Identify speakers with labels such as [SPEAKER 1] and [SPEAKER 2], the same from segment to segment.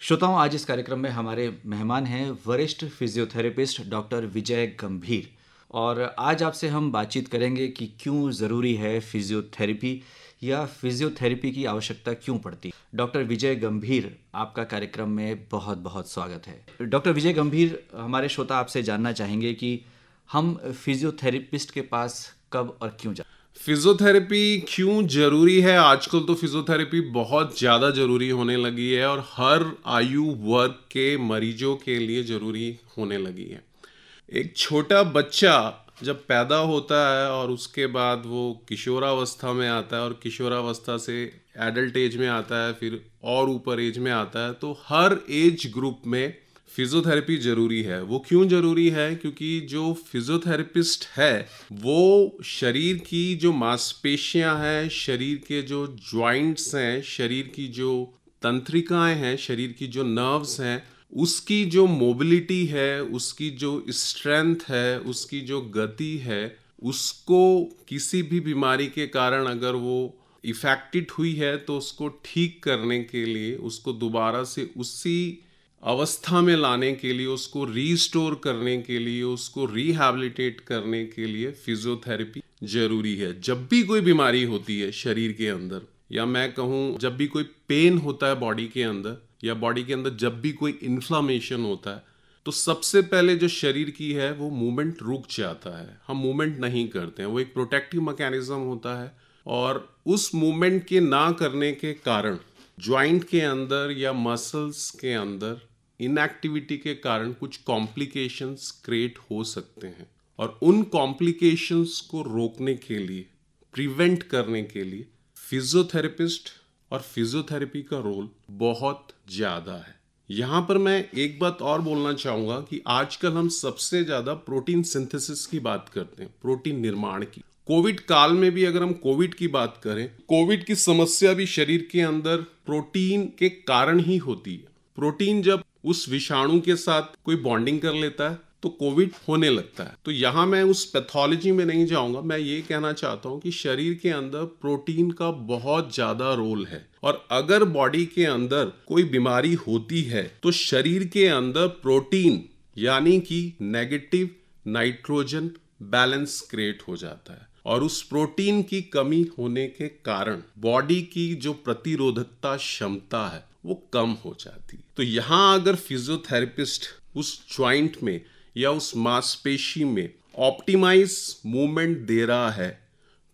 [SPEAKER 1] श्रोताओं, आज इस कार्यक्रम में हमारे मेहमान हैं वरिष्ठ फिजियोथेरेपिस्ट डॉक्टर विजय गंभीर। और आज आपसे हम बातचीत करेंगे कि क्यों ज़रूरी है फिजियोथेरेपी या फिजियोथेरेपी की आवश्यकता क्यों पड़ती है। डॉक्टर विजय गंभीर, आपका कार्यक्रम में बहुत बहुत स्वागत है। डॉक्टर विजय गंभीर, हमारे श्रोता आपसे जानना चाहेंगे कि हम फिजियोथेरेपिस्ट के पास कब और क्यों जाते हैं।
[SPEAKER 2] फिजियोथेरेपी क्यों जरूरी है? आजकल तो फिजियोथेरेपी बहुत ज़्यादा जरूरी होने लगी है और हर आयु वर्ग के मरीजों के लिए जरूरी होने लगी है। एक छोटा बच्चा जब पैदा होता है और उसके बाद वो किशोरावस्था में आता है और किशोरावस्था से एडल्ट एज में आता है, फिर और ऊपर एज में आता है, तो हर एज ग्रुप में फिजियोथेरेपी जरूरी है। वो क्यों जरूरी है? क्योंकि जो फिजियोथेरेपिस्ट है वो शरीर की जो मांसपेशियां हैं, शरीर के जो जॉइंट्स हैं, शरीर की जो तंत्रिकाएं हैं, शरीर की जो नर्व्स हैं, उसकी जो मोबिलिटी है, उसकी जो स्ट्रेंथ है, उसकी जो गति है, उसको किसी भी बीमारी के कारण अगर वो इफेक्टेड हुई है तो उसको ठीक करने के लिए, उसको दोबारा से उसी अवस्था में लाने के लिए, उसको रीस्टोर करने के लिए, उसको रिहैबिलिटेट करने के लिए फिजियोथेरेपी जरूरी है। जब भी कोई बीमारी होती है शरीर के अंदर, या मैं कहूँ जब भी कोई पेन होता है बॉडी के अंदर, या बॉडी के अंदर जब भी कोई इन्फ्लामेशन होता है, तो सबसे पहले जो शरीर की है वो मूवमेंट रुक जाता है। हम मूवमेंट नहीं करते हैं, वो एक प्रोटेक्टिव मैकेनिज्म होता है। और उस मूवमेंट के ना करने के कारण ज्वाइंट के अंदर या मसल्स के अंदर इनएक्टिविटी के कारण कुछ कॉम्प्लिकेशंस क्रिएट हो सकते हैं। और उन कॉम्प्लिकेशंस को रोकने के लिए, प्रिवेंट करने के लिए फिजियोथेरेपिस्ट और फिजियोथेरेपी का रोल बहुत ज़्यादा है। यहाँ पर मैं एक बात और बोलना चाहूँगा कि आजकल हम सबसे ज़्यादा प्रोटीन सिंथेसिस की बात करते हैं, प्रोटीन निर्माण की। कोविड काल में भी अगर हम कोविड की बात करें, कोविड की समस्या भी शरीर के अंदर प्रोटीन के कारण ही होती है। प्रोटीन जब उस विषाणु के साथ कोई बॉन्डिंग कर लेता है तो कोविड होने लगता है। तो यहाँ मैं उस पैथोलॉजी में नहीं जाऊंगा, मैं ये कहना चाहता हूँ कि शरीर के अंदर प्रोटीन का बहुत ज़्यादा रोल है। और अगर बॉडी के अंदर कोई बीमारी होती है तो शरीर के अंदर प्रोटीन यानी कि नेगेटिव नाइट्रोजन बैलेंस क्रिएट हो जाता है। और उस प्रोटीन की कमी होने के कारण बॉडी की जो प्रतिरोधकता क्षमता है वो कम हो जाती है। तो यहाँ अगर फिजियोथेरेपिस्ट उस जॉइंट में या उस मांसपेशी में ऑप्टिमाइज मूवमेंट दे रहा है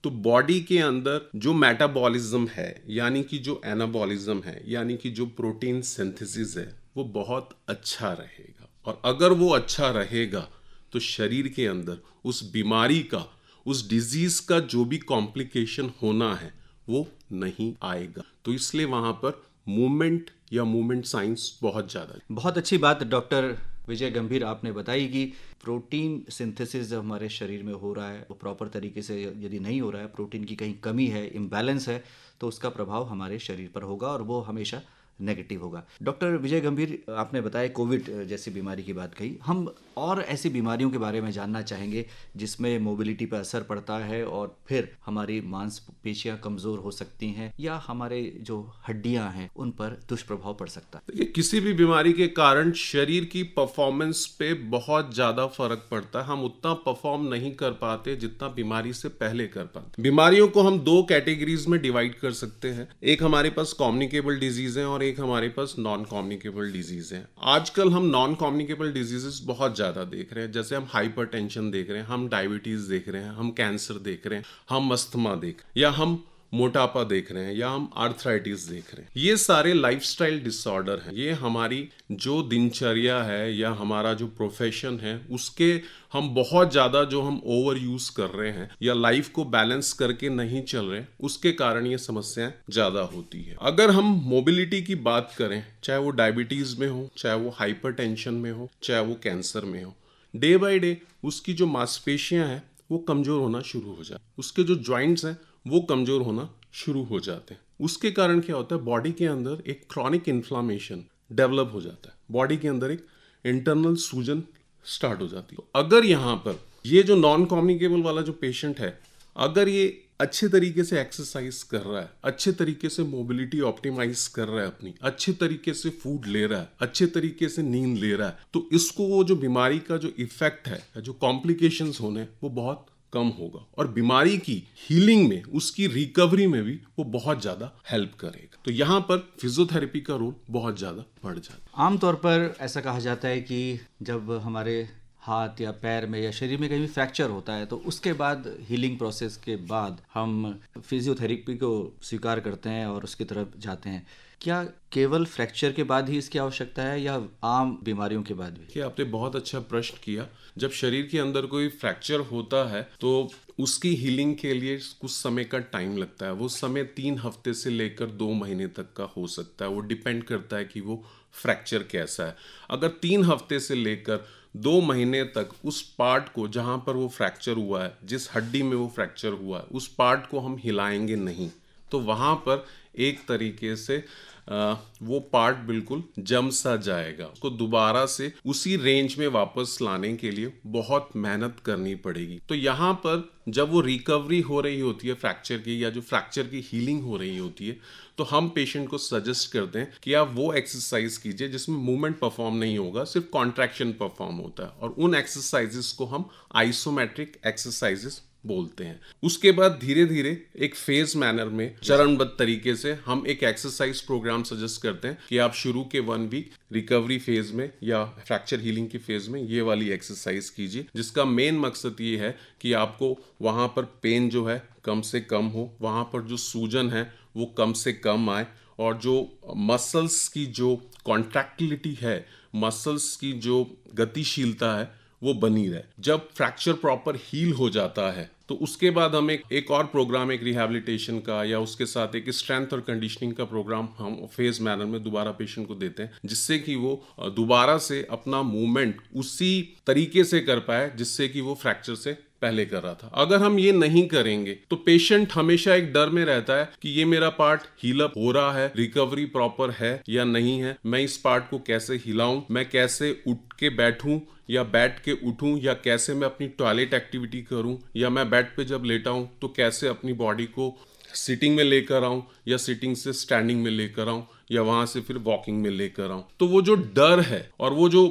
[SPEAKER 2] तो बॉडी के अंदर जो मेटाबॉलिज्म है, यानी कि जो एनाबॉलिज्म है, यानी कि जो प्रोटीन सिंथेसिस है, वो बहुत अच्छा रहेगा। और अगर वो अच्छा रहेगा तो शरीर के अंदर उस बीमारी का, उस डिजीज का जो भी कॉम्प्लिकेशन होना है वो नहीं आएगा। तो इसलिए वहां पर मूवमेंट या मूवमेंट साइंस बहुत ज़्यादा है।
[SPEAKER 1] बहुत अच्छी बात डॉक्टर विजय गंभीर आपने बताई कि प्रोटीन सिंथेसिस जब हमारे शरीर में हो रहा है वो प्रॉपर तरीके से यदि नहीं हो रहा है, प्रोटीन की कहीं कमी है, इम्बैलेंस है, तो उसका प्रभाव हमारे शरीर पर होगा और वो हमेशा नेगेटिव होगा। डॉक्टर विजय गंभीर, आपने बताया कोविड जैसी बीमारी की बात कही। हम और ऐसी बीमारियों के बारे में जानना चाहेंगे जिसमें मोबिलिटी पर असर पड़ता है और फिर हमारी मांसपेशियां कमज़ोर हो सकती हैं या हमारे जो हड्डियां हैं उन पर दुष्प्रभाव पड़ सकता है।
[SPEAKER 2] देखिए, किसी भी बीमारी के कारण शरीर की परफॉर्मेंस पे बहुत ज़्यादा फर्क पड़ता है। हम उतना परफॉर्म नहीं कर पाते जितना बीमारी से पहले कर पाते। बीमारियों को हम दो कैटेगरीज में डिवाइड कर सकते हैं। एक हमारे पास कम्युनिकेबल डिजीज है और एक हमारे पास नॉन कम्युनिकेबल डिजीज है। आजकल हम नॉन कम्युनिकेबल डिजीजेस बहुत ज्यादा देख रहे हैं। जैसे हम हाइपरटेंशन देख रहे हैं, हम डायबिटीज देख रहे हैं, हम कैंसर देख रहे हैं, हम अस्थमा या हम मोटापा देख रहे हैं, या हम आर्थराइटिस देख रहे हैं। ये सारे लाइफस्टाइल डिसऑर्डर हैं। ये हमारी जो दिनचर्या है या हमारा जो प्रोफेशन है उसके हम बहुत ज़्यादा जो हम ओवर यूज कर रहे हैं या लाइफ को बैलेंस करके नहीं चल रहे, उसके कारण ये समस्याएं ज़्यादा होती है। अगर हम मोबिलिटी की बात करें, चाहे वो डायबिटीज़ में हो, चाहे वो हाइपरटेंशन में हो, चाहे वो कैंसर में हो, डे बाय डे उसकी जो मांसपेशियां हैं वो कमज़ोर होना शुरू हो जाए, उसके जो जॉइंट्स हैं वो कमज़ोर होना शुरू हो जाते हैं। उसके कारण क्या होता है, बॉडी के अंदर एक क्रॉनिक इन्फ्लामेशन डेवलप हो जाता है, बॉडी के अंदर एक इंटरनल सूजन स्टार्ट हो जाती है। तो अगर यहाँ पर ये जो नॉन कम्युनिकेबल वाला जो पेशेंट है, अगर ये अच्छे तरीके से एक्सरसाइज कर रहा है, अच्छे तरीके से मोबिलिटी ऑप्टिमाइज कर रहा है अपनी, अच्छे तरीके से फूड ले रहा है, अच्छे तरीके से नींद ले रहा है, तो इसको वो जो बीमारी का जो इफेक्ट है, जो कॉम्प्लिकेशंस होने, वो बहुत कम होगा और बीमारी की हीलिंग में, उसकी रिकवरी में भी वो बहुत ज़्यादा हेल्प करेगा। तो यहाँ पर फिजियोथेरेपी का रोल बहुत ज़्यादा बढ़ जाता है।
[SPEAKER 1] आमतौर पर ऐसा कहा जाता है कि जब हमारे हाथ या पैर में या शरीर में कहीं भी फ्रैक्चर होता है तो उसके बाद हीलिंग प्रोसेस के बाद हम फिजियोथेरेपी को स्वीकार करते हैं और उसकी तरफ जाते हैं। क्या केवल फ्रैक्चर के बाद ही इसकी आवश्यकता है या आम बीमारियों के बाद भी?
[SPEAKER 2] कि आपने बहुत अच्छा प्रश्न किया। जब शरीर के अंदर कोई फ्रैक्चर होता है तो उसकी हीलिंग के लिए कुछ समय का टाइम लगता है। वो समय 3 हफ्ते से लेकर 2 महीने तक का हो सकता है। वो डिपेंड करता है कि वो फ्रैक्चर कैसा है। अगर 3 हफ्ते से लेकर 2 महीने तक उस पार्ट को, जहाँ पर वो फ्रैक्चर हुआ है, जिस हड्डी में वो फ्रैक्चर हुआ है, उस पार्ट को हम हिलाएंगे नहीं, तो वहाँ पर एक तरीके से वो पार्ट बिल्कुल जम सा जाएगा। उसको दोबारा से उसी रेंज में वापस लाने के लिए बहुत मेहनत करनी पड़ेगी। तो यहाँ पर जब वो रिकवरी हो रही होती है फ्रैक्चर की, या जो फ्रैक्चर की हीलिंग हो रही होती है, तो हम पेशेंट को सजेस्ट करते हैं कि आप वो एक्सरसाइज कीजिए जिसमें मूवमेंट परफॉर्म नहीं होगा, सिर्फ कॉन्ट्रैक्शन परफॉर्म होता है, और उन एक्सरसाइजेस को हम आइसोमेट्रिक एक्सरसाइजेस बोलते हैं। उसके बाद धीरे धीरे एक फेज मैनर में, चरणबद्ध तरीके से हम एक एक्सरसाइज प्रोग्राम सजेस्ट करते हैं कि आप शुरू के 1 वीक रिकवरी फेज में या फ्रैक्चर हीलिंग की फेज में ये वाली एक्सरसाइज कीजिए, जिसका मेन मकसद ये है कि आपको वहाँ पर पेन जो है कम से कम हो, वहाँ पर जो सूजन है वो कम से कम आए, और जो मसल्स की जो कॉन्ट्रैक्टिलिटी है, मसल्स की जो गतिशीलता है, वो बनी रहे। जब फ्रैक्चर प्रॉपर हील हो जाता है तो उसके बाद हम एक और प्रोग्राम, एक रिहैबिलिटेशन का, या उसके साथ एक स्ट्रेंथ और कंडीशनिंग का प्रोग्राम हम फेज मैनर में दोबारा पेशेंट को देते हैं, जिससे कि वो दोबारा से अपना मूवमेंट उसी तरीके से कर पाए जिससे कि वो फ्रैक्चर से पहले कर रहा था। अगर हम ये नहीं करेंगे तो पेशेंट हमेशा एक डर में रहता है कि ये मेरा पार्ट हील अप हो रहा है, रिकवरी प्रॉपर है या नहीं है, मैं इस पार्ट को कैसे हिलाऊं, मैं कैसे उठ के बैठूं या बैठ के उठूं, या कैसे मैं अपनी टॉयलेट एक्टिविटी करूं, या मैं बेड पे जब लेटा हूं तो कैसे अपनी बॉडी को सिटिंग में लेकर आऊं, या सिटिंग से स्टैंडिंग में लेकर आऊं, या वहां से फिर वॉकिंग में लेकर आऊं। तो वो जो डर है और वो जो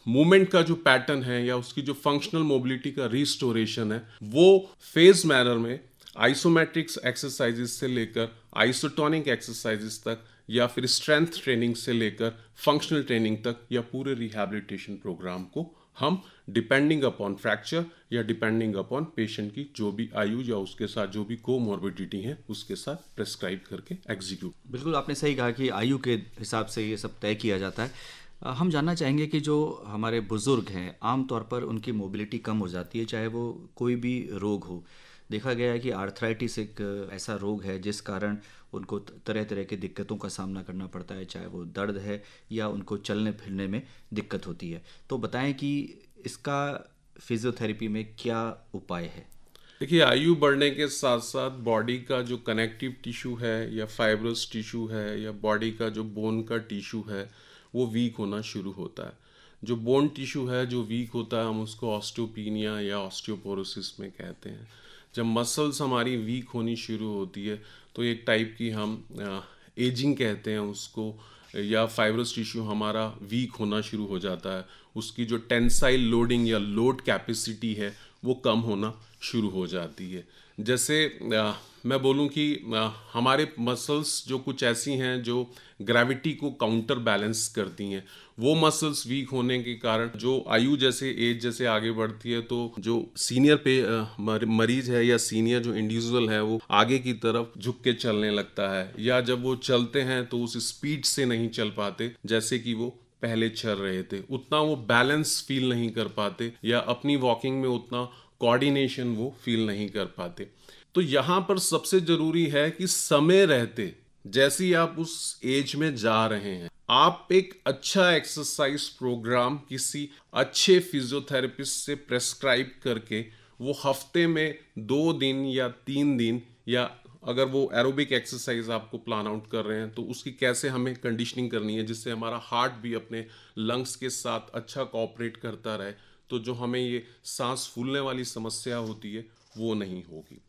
[SPEAKER 2] मूवमेंट का जो पैटर्न है, या उसकी जो फंक्शनल मोबिलिटी का रिस्टोरेशन है, वो फेज मैनर में आइसोमेट्रिक्स एक्सरसाइजेस से लेकर आइसोटोनिक एक्सरसाइजेस तक, या फिर स्ट्रेंथ ट्रेनिंग से लेकर फंक्शनल ट्रेनिंग तक, या पूरे रिहैबिलिटेशन प्रोग्राम को हम डिपेंडिंग अपॉन फ्रैक्चर या डिपेंडिंग अपॉन पेशेंट की जो भी आयु या उसके साथ जो भी कोमॉर्बिडिटी है उसके साथ प्रेस्क्राइब करके एग्जीक्यूट।
[SPEAKER 1] बिल्कुल आपने सही कहा कि आयु के हिसाब से ये सब तय किया जाता है। हम जानना चाहेंगे कि जो हमारे बुज़ुर्ग हैं आमतौर पर उनकी मोबिलिटी कम हो जाती है, चाहे वो कोई भी रोग हो। देखा गया है कि आर्थराइटिस एक ऐसा रोग है जिस कारण उनको तरह तरह की दिक्कतों का सामना करना पड़ता है, चाहे वो दर्द है या उनको चलने फिरने में दिक्कत होती है। तो बताएं कि इसका फिजियोथेरेपी में क्या उपाय है?
[SPEAKER 2] देखिए, आयु बढ़ने के साथ साथ बॉडी का जो कनेक्टिव टिश्यू है, या फाइब्रस टिश्यू है, या बॉडी का जो बोन का टिश्यू है, वो वीक होना शुरू होता है। जो बोन टिश्यू है जो वीक होता है, हम उसको ऑस्टियोपीनिया या ऑस्टियोपोरोसिस में कहते हैं। जब मसल्स हमारी वीक होनी शुरू होती है तो एक टाइप की हम एजिंग कहते हैं उसको, या फाइब्रस टिश्यू हमारा वीक होना शुरू हो जाता है। उसकी जो टेंसाइल लोडिंग या लोड कैपेसिटी है वो कम होना शुरू हो जाती है। जैसे मैं बोलूं कि हमारे मसल्स जो कुछ ऐसी हैं जो ग्रेविटी को काउंटर बैलेंस करती हैं, वो मसल्स वीक होने के कारण जो आयु जैसे एज जैसे आगे बढ़ती है तो जो सीनियर पे मरीज है या सीनियर जो इंडिविजुअल है वो आगे की तरफ झुक के चलने लगता है, या जब वो चलते हैं तो उस स्पीड से नहीं चल पाते जैसे कि वो पहले चल रहे थे, उतना वो बैलेंस फील नहीं कर पाते, या अपनी वॉकिंग में उतना कोऑर्डिनेशन वो फील नहीं कर पाते। तो यहाँ पर सबसे जरूरी है कि समय रहते जैसे ही आप उस एज में जा रहे हैं, आप एक अच्छा एक्सरसाइज प्रोग्राम किसी अच्छे फिजियोथेरेपिस्ट से प्रेस्क्राइब करके वो हफ्ते में 2 दिन या 3 दिन, या अगर वो एरोबिक एक्सरसाइज आपको प्लान आउट कर रहे हैं तो उसकी कैसे हमें कंडीशनिंग करनी है जिससे हमारा हार्ट भी अपने लंग्स के साथ अच्छा कोऑपरेट करता रहे, तो जो हमें ये सांस फूलने वाली समस्या होती है वो नहीं होगी।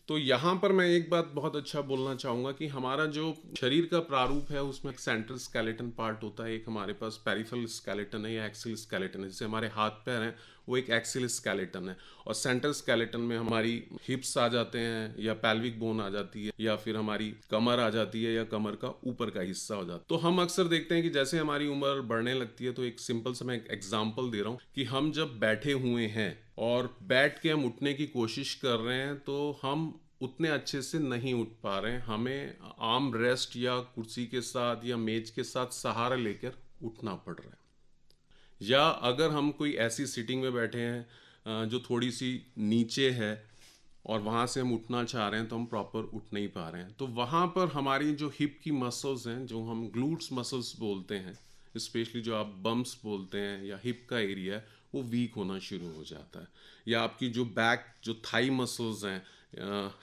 [SPEAKER 2] तो यहाँ पर मैं एक बात बहुत अच्छा बोलना चाहूँगा कि हमारा जो शरीर का प्रारूप है उसमें एक सेंट्रल स्केलेटन पार्ट होता है, एक हमारे पास पेरिफेरल स्केलेटन है या एक्सिल स्केलेटन है। जैसे हमारे हाथ पैर हैं वो एक एक्सिल स्केलेटन है, और सेंट्रल स्केलेटन में हमारी हिप्स आ जाते हैं या पेल्विक बोन आ जाती है या फिर हमारी कमर आ जाती है या कमर का ऊपर का हिस्सा हो जाता है। तो हम अक्सर देखते हैं कि जैसे हमारी उम्र बढ़ने लगती है, तो एक सिंपल सा मैं एक एग्जाम्पल दे रहा हूँ कि हम जब बैठे हुए हैं और बैठ के हम उठने की कोशिश कर रहे हैं तो हम उतने अच्छे से नहीं उठ पा रहे हैं, हमें आर्म रेस्ट या कुर्सी के साथ या मेज के साथ सहारा लेकर उठना पड़ रहा है। या अगर हम कोई ऐसी सीटिंग में बैठे हैं जो थोड़ी सी नीचे है और वहाँ से हम उठना चाह रहे हैं तो हम प्रॉपर उठ नहीं पा रहे हैं, तो वहाँ पर हमारी जो हिप की मसल्स हैं, जो हम ग्लूट्स मसल्स बोलते हैं, स्पेशली जो आप बम्प्स बोलते हैं या हिप का एरिया है, वो वीक होना शुरू हो जाता है। या आपकी जो बैक जो थाई मसल्स हैं,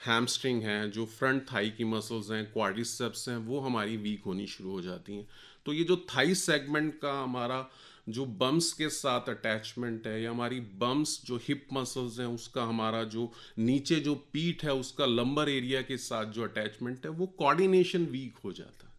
[SPEAKER 2] हैमस्ट्रिंग हैं, जो फ्रंट थाई की मसल्स हैं, क्वाड्रिसेप्स हैं, वो हमारी वीक होनी शुरू हो जाती हैं। तो ये जो थाई सेगमेंट का हमारा जो बम्स के साथ अटैचमेंट है, या हमारी बम्स जो हिप मसल्स हैं उसका हमारा जो नीचे जो पीठ है उसका लंबर एरिया के साथ जो अटैचमेंट है, वो कोऑर्डिनेशन वीक हो जाता है।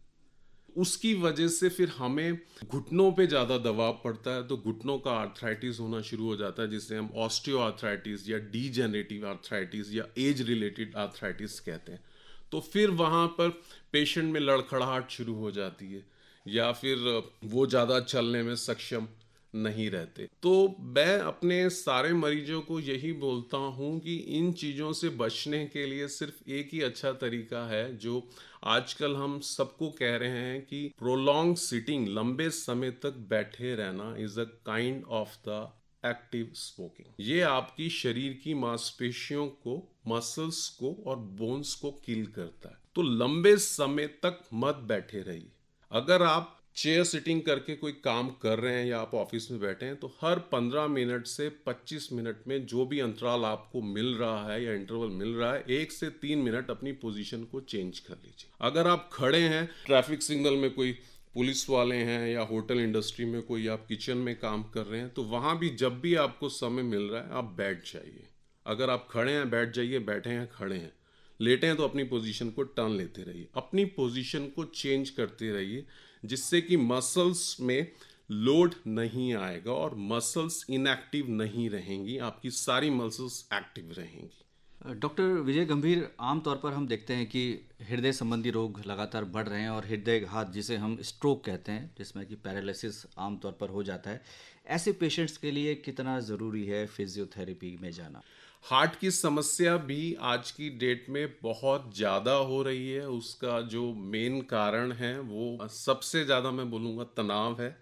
[SPEAKER 2] उसकी वजह से फिर हमें घुटनों पे ज़्यादा दबाव पड़ता है, तो घुटनों का आर्थराइटिस होना शुरू हो जाता है, जिसे हम ऑस्टियो आर्थराइटिस या डीजेनरेटिव आर्थराइटिस या एज रिलेटेड आर्थराइटिस कहते हैं। तो फिर वहाँ पर पेशेंट में लड़खड़ाहट शुरू हो जाती है या फिर वो ज़्यादा चलने में सक्षम नहीं रहते। तो मैं अपने सारे मरीजों को यही बोलता हूँ कि इन चीज़ों से बचने के लिए सिर्फ एक ही अच्छा तरीका है, जो आजकल हम सबको कह रहे हैं कि प्रोलॉन्ग सिटिंग, लंबे समय तक बैठे रहना is a kind of the active smoking. ये आपकी शरीर की मांसपेशियों को, मसल्स को और बोन्स को किल करता है। तो लंबे समय तक मत बैठे रहिए। अगर आप चेयर सिटिंग करके कोई काम कर रहे हैं या आप ऑफिस में बैठे हैं, तो हर 15 मिनट से 25 मिनट में जो भी अंतराल आपको मिल रहा है या इंटरवल मिल रहा है, 1 से 3 मिनट अपनी पोजीशन को चेंज कर लीजिए। अगर आप खड़े हैं, ट्रैफिक सिग्नल में कोई पुलिस वाले हैं या होटल इंडस्ट्री में कोई आप किचन में काम कर रहे हैं, तो वहाँ भी जब भी आपको समय मिल रहा है आप बैठ जाइए। अगर आप खड़े हैं बैठ जाइए, बैठे हैं खड़े हैं, लेटे हैं तो अपनी पोजीशन को टर्न लेते रहिए, अपनी पोजीशन को चेंज करते रहिए, जिससे कि मसल्स में लोड नहीं आएगा और मसल्स इनएक्टिव नहीं रहेंगी, आपकी सारी मसल्स एक्टिव रहेंगी।
[SPEAKER 1] डॉक्टर विजय गंभीर, आमतौर पर हम देखते हैं कि हृदय संबंधी रोग लगातार बढ़ रहे हैं और हृदय घात, जिसे हम स्ट्रोक कहते हैं, जिसमें कि पैरालिसिस आमतौर पर हो जाता है, ऐसे पेशेंट्स के लिए कितना ज़रूरी है फिजियोथेरेपी में जाना?
[SPEAKER 2] हार्ट की समस्या भी आज की डेट में बहुत ज़्यादा हो रही है। उसका जो मेन कारण है वो सबसे ज़्यादा मैं बोलूँगा तनाव है,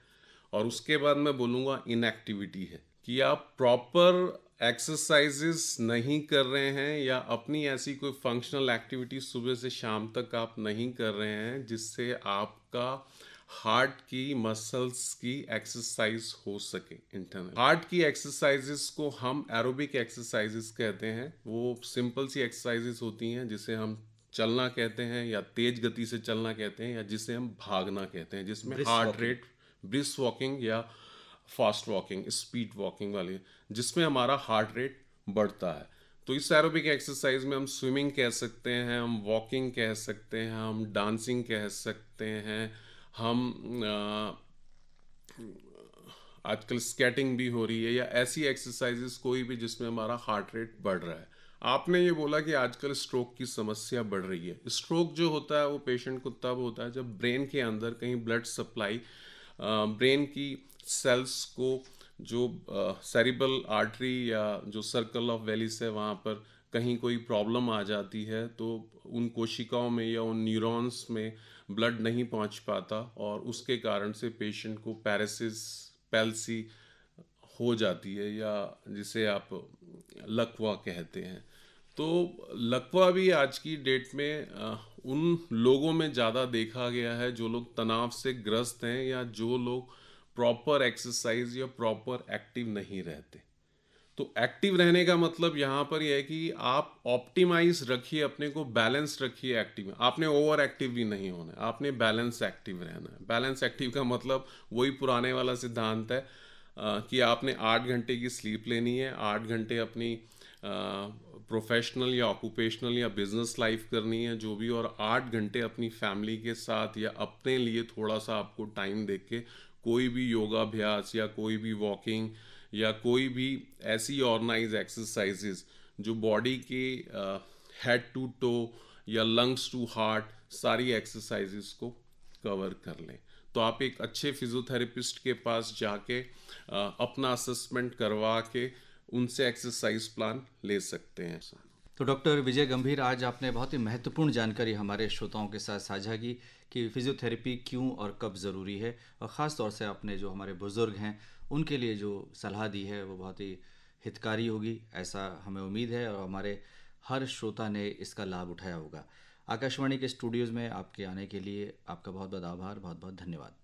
[SPEAKER 2] और उसके बाद मैं बोलूँगा इनएक्टिविटी है, कि आप प्रॉपर एक्सरसाइजेस नहीं कर रहे हैं या अपनी ऐसी कोई फंक्शनल एक्टिविटी सुबह से शाम तक आप नहीं कर रहे हैं जिससे आपका हार्ट की मसल्स की एक्सरसाइज हो सके इंटरनल। हार्ट की एक्सरसाइजेस को हम एरोबिक एक्सरसाइजेस कहते हैं। वो सिंपल सी एक्सरसाइजेस होती हैं जिसे हम चलना कहते हैं या तेज गति से चलना कहते हैं या जिसे हम भागना कहते हैं, जिसमें हार्ट रेट, ब्रिस्क वॉकिंग या फास्ट वॉकिंग, स्पीड वॉकिंग वाली, जिसमें हमारा हार्ट रेट बढ़ता है। तो इस एरोबिक एक्सरसाइज में हम स्विमिंग कह सकते हैं, हम वॉकिंग कह सकते हैं, हम डांसिंग कह सकते हैं, हम आजकल स्केटिंग भी हो रही है, या ऐसी एक्सरसाइजेस कोई भी जिसमें हमारा हार्ट रेट बढ़ रहा है। आपने ये बोला कि आजकल स्ट्रोक की समस्या बढ़ रही है। स्ट्रोक जो होता है वो पेशेंट को तब होता है जब ब्रेन के अंदर कहीं ब्लड सप्लाई, ब्रेन की सेल्स को जो सेरिब्रल आर्टरी या जो सर्कल ऑफ वेलिस है वहाँ पर कहीं कोई प्रॉब्लम आ जाती है, तो उन कोशिकाओं में या उन न्यूरॉन्स में ब्लड नहीं पहुँच पाता और उसके कारण से पेशेंट को पैरालिसिस, पैल्सी हो जाती है, या जिसे आप लकवा कहते हैं। तो लकवा भी आज की डेट में उन लोगों में ज़्यादा देखा गया है जो लोग तनाव से ग्रस्त हैं या जो लोग प्रॉपर एक्सरसाइज या प्रॉपर एक्टिव नहीं रहते। तो एक्टिव रहने का मतलब यहाँ पर यह है कि आप ऑप्टिमाइज रखिए, अपने को बैलेंस रखिए एक्टिव में। आपने ओवर एक्टिव भी नहीं होना है, आपने बैलेंस एक्टिव रहना है। बैलेंस एक्टिव का मतलब वही पुराने वाला सिद्धांत है कि आपने 8 घंटे की स्लीप लेनी है, 8 घंटे अपनी प्रोफेशनल या ऑक्यूपेशनल या बिजनेस लाइफ करनी है जो भी, और 8 घंटे अपनी फैमिली के साथ या अपने लिए थोड़ा सा आपको टाइम दे के कोई भी योगाभ्यास या कोई भी वॉकिंग या कोई भी ऐसी ऑर्गेनाइज एक्सरसाइजेज जो बॉडी के हेड टू टो या लंग्स टू हार्ट सारी एक्सरसाइजेज को कवर कर लें, तो आप एक अच्छे फिजियोथेरेपिस्ट के पास जाके अपना असेसमेंट करवा के उनसे एक्सरसाइज प्लान ले सकते हैं।
[SPEAKER 1] तो डॉक्टर विजय गंभीर, आज आपने बहुत ही महत्वपूर्ण जानकारी हमारे श्रोताओं के साथ साझा की कि फिजियोथेरेपी क्यों और कब ज़रूरी है, और ख़ास तौर से आपने जो हमारे बुज़ुर्ग हैं उनके लिए जो सलाह दी है वो बहुत ही हितकारी होगी, ऐसा हमें उम्मीद है, और हमारे हर श्रोता ने इसका लाभ उठाया होगा। आकाशवाणी के स्टूडियोज़ में आपके आने के लिए आपका बहुत बहुत आभार, बहुत बहुत धन्यवाद।